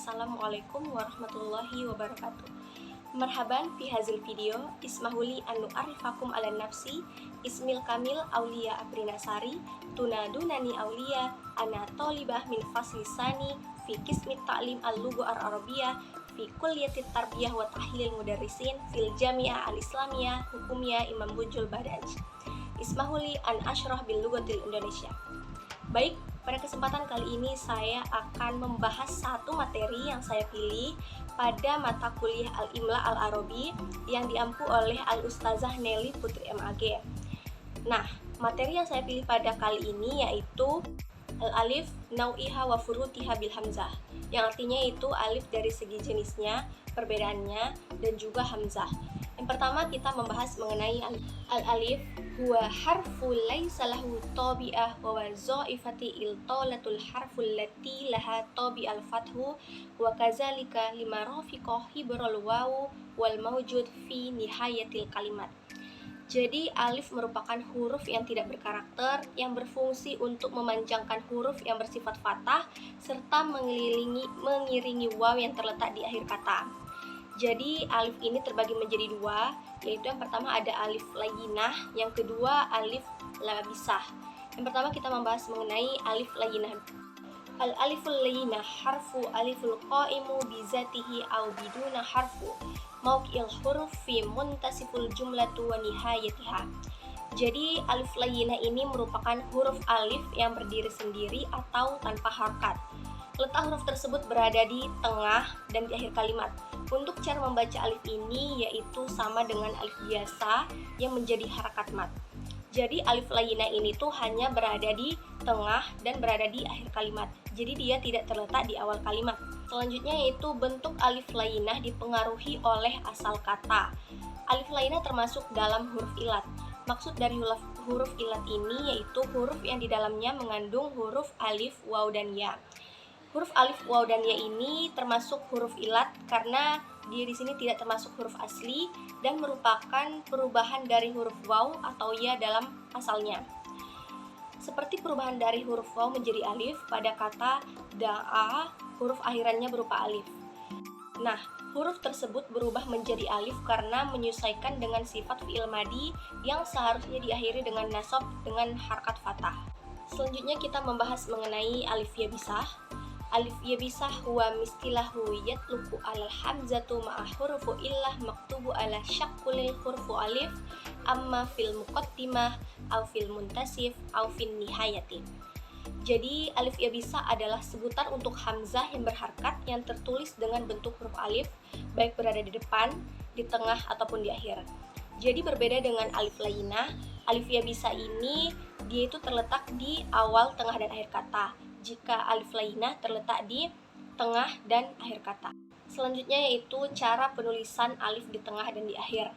Assalamualaikum warahmatullahi wabarakatuh. Marhaban fi hazil video, ismahuli anu arifakum ala nafsi, ismil kamil aulia aprinasari, tunadunani aulia, ana tolibah min faslisani, fi kismit ta'lim al-lugu ar-arabiyah, fi kulliyatit tarbiyah wa tahlil mudarrisin, fil jami'ah al-islamiyah, hukumiyah Imam Bujul Badaj. Ismahuli an asyrah bil lugatil Indonesia. Baik, pada kesempatan kali ini saya akan membahas satu materi yang saya pilih pada mata kuliah Al-Imla Al-Arabi yang diampu oleh Al-Ustazah Nelly Putri MAG. Nah, materi yang saya pilih pada kali ini yaitu Al-Alif Nau'iha wa Furutiha bil Hamzah, yang artinya itu alif dari segi jenisnya, perbedaannya, dan juga hamzah. Yang pertama kita membahas mengenai al-alif huwa harful laisa lahu tabi'ah wa wazaifati iltalatul harful lati laha tabi'al fathu wa kazalika lima rafiqah hibral wawu wal mawjud fi nihayatil kalimat. Jadi alif merupakan huruf yang tidak berkarakter yang berfungsi untuk memanjangkan huruf yang bersifat fathah serta mengiringi waw yang terletak di akhir kata. Jadi alif ini terbagi menjadi dua, yaitu yang pertama ada alif layyinah, yang kedua alif labisah. Yang pertama kita membahas mengenai alif layyinah. Al-aliful layyinah harfu aliful qaimu bizatihi aw biduna harfu mauqi'il huruf fi muntasiful jumlatu wa nihayatiha. Jadi alif layyinah ini merupakan huruf alif yang berdiri sendiri atau tanpa harokat. Letak huruf tersebut berada di tengah dan di akhir kalimat. Untuk cara membaca alif ini yaitu sama dengan alif biasa yang menjadi harakat mat. Jadi alif layyinah ini tuh hanya berada di tengah dan berada di akhir kalimat. Jadi dia tidak terletak di awal kalimat. Selanjutnya yaitu bentuk alif layyinah dipengaruhi oleh asal kata. Alif layyinah termasuk dalam huruf ilat. Maksud dari huruf ilat ini yaitu huruf yang di dalamnya mengandung huruf alif, waw, dan ya. Huruf alif, waw, dan ya ini termasuk huruf ilat karena dia di sini tidak termasuk huruf asli dan merupakan perubahan dari huruf waw atau ya dalam asalnya. Seperti perubahan dari huruf waw menjadi alif pada kata da'a, huruf akhirannya berupa alif. Nah, huruf tersebut berubah menjadi alif karena menyesuaikan dengan sifat fi'il madi yang seharusnya diakhiri dengan nasab dengan harakat fathah. Selanjutnya kita membahas mengenai alif ya bisah. Alif ya bisah huwa mistilahu yatluku alal hamzatu ma'a hurufu illah maktubu ala syakkulil hurufu alif amma fil muqaddimah au fil muntasif au fil nihayati. Jadi alif ya bisah adalah sebutan untuk hamzah yang berharkat yang tertulis dengan bentuk huruf alif baik berada di depan, di tengah ataupun di akhir. Jadi berbeda dengan alif layyinah, alif ya bisah ini dia itu terletak di awal, tengah, dan akhir kata. Jika alif layyinah terletak di tengah dan akhir kata. Selanjutnya yaitu cara penulisan alif di tengah dan di akhir.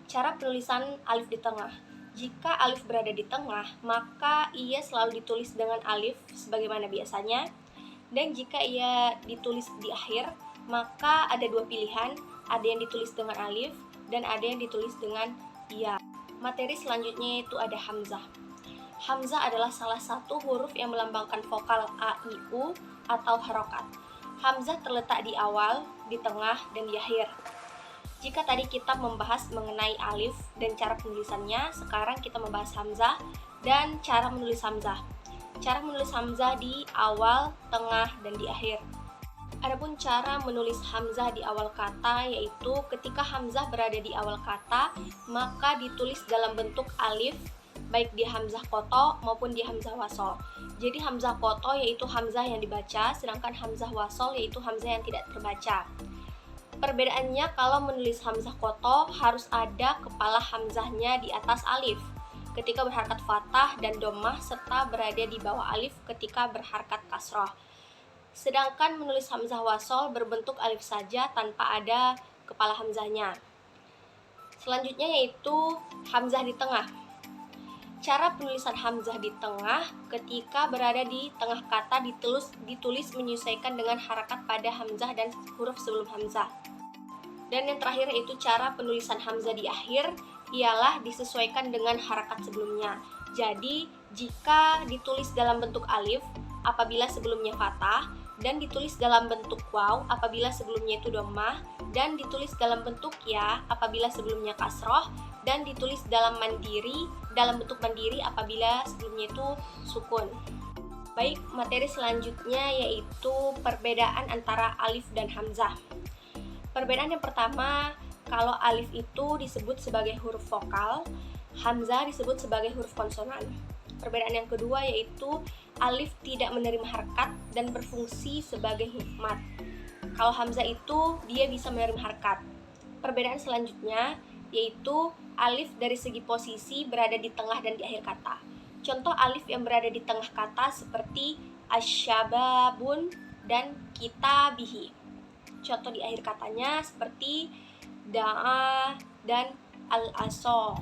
Cara penulisan alif di tengah. Jika alif berada di tengah, maka ia selalu ditulis dengan alif sebagaimana biasanya. Dan jika ia ditulis di akhir, maka ada dua pilihan, ada yang ditulis dengan alif dan ada yang ditulis dengan ya. Materi selanjutnya yaitu ada hamzah. Hamzah adalah salah satu huruf yang melambangkan vokal a, i, u atau harokat. Hamzah terletak di awal, di tengah, dan di akhir. Jika tadi kita membahas mengenai alif dan cara penulisannya, sekarang kita membahas hamzah dan cara menulis hamzah. Cara menulis hamzah di awal, tengah, dan di akhir. Adapun cara menulis hamzah di awal kata yaitu ketika hamzah berada di awal kata, maka ditulis dalam bentuk alif baik di hamzah koto maupun di hamzah wasol. Jadi hamzah koto yaitu hamzah yang dibaca, sedangkan hamzah wasol yaitu hamzah yang tidak terbaca. Perbedaannya kalau menulis hamzah koto harus ada kepala hamzahnya di atas alif ketika berharakat fathah dan dhammah serta berada di bawah alif ketika berharakat kasroh. Sedangkan menulis hamzah wasol berbentuk alif saja tanpa ada kepala hamzahnya. Selanjutnya yaitu hamzah di tengah. Cara penulisan hamzah di tengah ketika berada di tengah kata ditulis menyesuaikan dengan harakat pada hamzah dan huruf sebelum hamzah. Dan yang terakhir yaitu cara penulisan hamzah di akhir ialah disesuaikan dengan harakat sebelumnya. Jadi jika ditulis dalam bentuk alif, apabila sebelumnya fathah, dan ditulis dalam bentuk waw apabila sebelumnya itu dhammah, dan ditulis dalam bentuk ya apabila sebelumnya kasroh, dan ditulis dalam bentuk mandiri apabila sebelumnya itu sukun. Baik, materi selanjutnya yaitu perbedaan antara alif dan hamzah. Perbedaan yang pertama, kalau alif itu disebut sebagai huruf vokal, hamzah disebut sebagai huruf konsonan. Perbedaan yang kedua yaitu alif tidak menerima harkat dan berfungsi sebagai huruf mat. Kalau hamzah itu dia bisa menerima harkat. Perbedaan selanjutnya yaitu alif dari segi posisi berada di tengah dan di akhir kata. Contoh alif yang berada di tengah kata seperti asyababun dan kitabihi. Contoh di akhir katanya seperti da'a dan al-aso.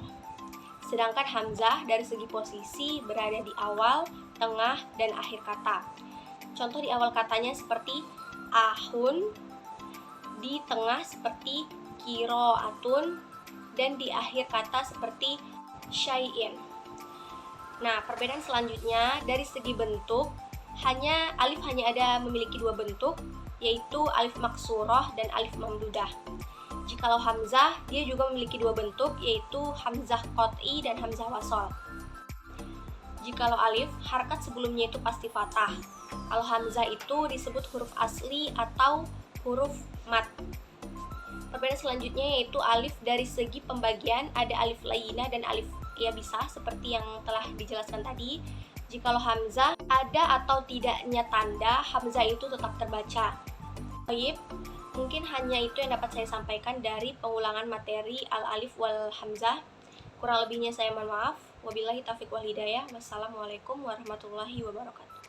Sedangkan hamzah dari segi posisi berada di awal, tengah, dan akhir kata. Contoh di awal katanya seperti ahun, di tengah seperti kiroatun, dan di akhir kata seperti syai'in. Nah, perbedaan selanjutnya dari segi bentuk, alif hanya ada memiliki dua bentuk, yaitu alif maksurah dan alif mamdudah. Jikalau hamzah, dia juga memiliki dua bentuk, yaitu hamzah qot'i dan hamzah wasol. Jikalau alif, harkat sebelumnya itu pasti fathah. Kalau hamzah itu disebut huruf asli atau huruf mat. Perbedaan selanjutnya yaitu alif dari segi pembagian, ada alif layyinah dan alif yabisah seperti yang telah dijelaskan tadi. Jikalau hamzah, ada atau tidaknya tanda, hamzah itu tetap terbaca. Baik, mungkin hanya itu yang dapat saya sampaikan dari pengulangan materi al-alif wal hamzah. Kurang lebihnya saya mohon maaf. Wabillahi taufiq wal hidayah. Wassalamualaikum warahmatullahi wabarakatuh.